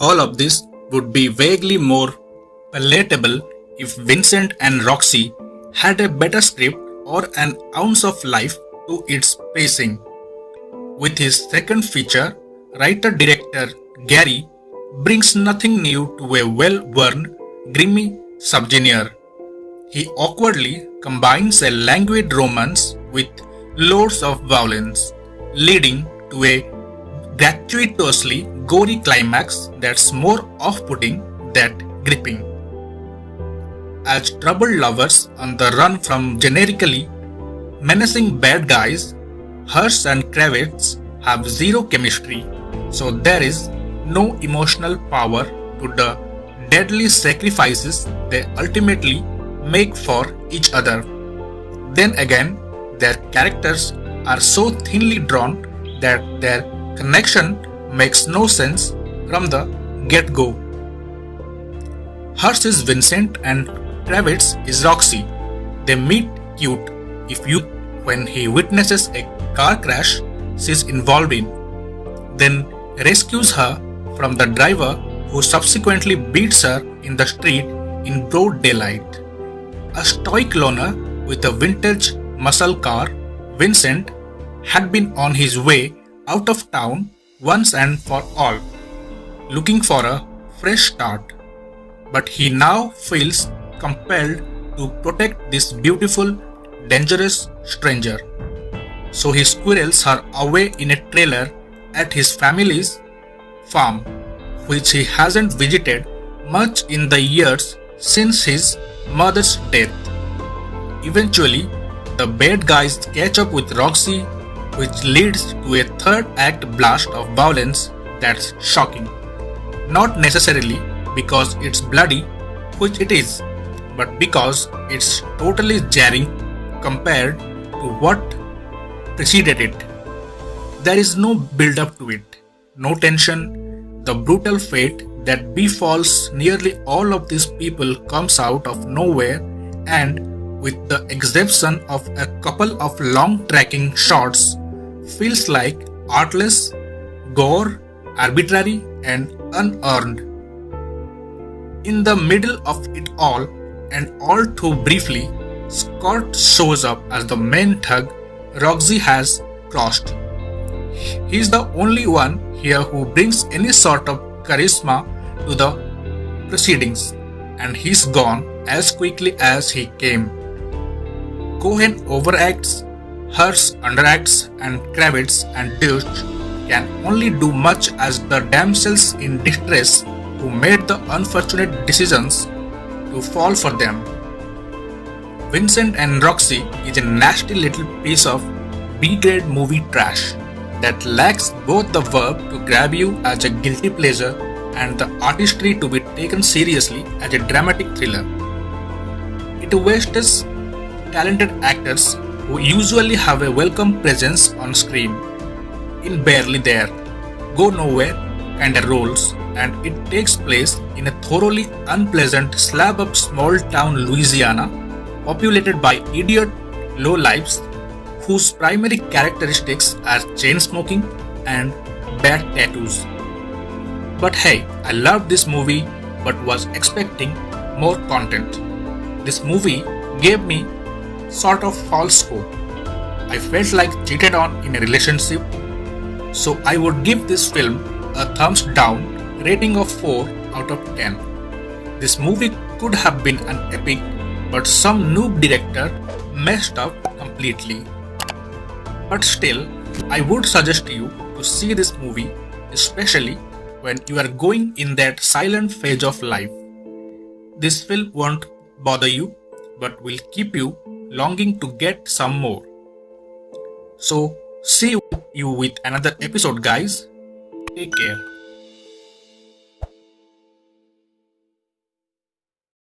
All of this would be vaguely more palatable if Vincent and Roxy had a better script or an ounce of life to its pacing. With his second feature, writer-director Gary brings nothing new to a well-worn, grimy subgenre. He awkwardly combines a languid romance with loads of violence, leading to a gratuitously gory climax that's more off-putting than gripping. As troubled lovers on the run from generically menacing bad guys, Hearst and Kravitz have zero chemistry, so there is no emotional power to the deadly sacrifices they ultimately make for each other. Then again, their characters are so thinly drawn that their connection makes no sense from the get-go. Hearst is Vincent and Kravitz is Roxy. They meet cute if you when he witnesses a car crash she's involved in, then rescues her from the driver who subsequently beats her in the street in broad daylight. A stoic loner with a vintage muscle car, Vincent had been on his way out of town once and for all, looking for a fresh start. But he now feels compelled to protect this beautiful, dangerous stranger. So he squirrels her away in a trailer at his family's farm, which he hasn't visited much in the years since his mother's death. Eventually, the bad guys catch up with Roxy, which leads to a third act blast of violence that's shocking. Not necessarily because it's bloody, which it is, but because it's totally jarring compared to what preceded it. There is no build up to it, no tension. The brutal fate that befalls nearly all of these people comes out of nowhere, and with the exception of a couple of long tracking shots, feels like artless, gore, arbitrary, and unearned. In the middle of it all, and all too briefly, Scott shows up as the main thug Roxy has crossed. He's the only one here who brings any sort of charisma to the proceedings, and he's gone as quickly as he came. Cohen overacts, Hearst underacts, and Kravitz and Deutsch can only do much as the damsels in distress who made the unfortunate decisions to fall for them. Vincent and Roxy is a nasty little piece of B-grade movie trash that lacks both the verb to grab you as a guilty pleasure and the artistry to be taken seriously as a dramatic thriller. It wastes talented actors who usually have a welcome presence on screen in barely there, go nowhere kinda roles, and it takes place in a thoroughly unpleasant slab of small town Louisiana populated by idiot lowlifes whose primary characteristics are chain smoking and bad tattoos. But hey, I loved this movie but was expecting more content. This movie gave me sort of false hope. I felt like cheated on in a relationship, so I would give this film a thumbs down rating of 4 out of 10. This movie could have been an epic, but some noob director messed up completely. But still, I would suggest you to see this movie, especially when you are going in that silent phase of life. This film won't bother you, but will keep you longing to get some more. So, see you with another episode, guys. Take care.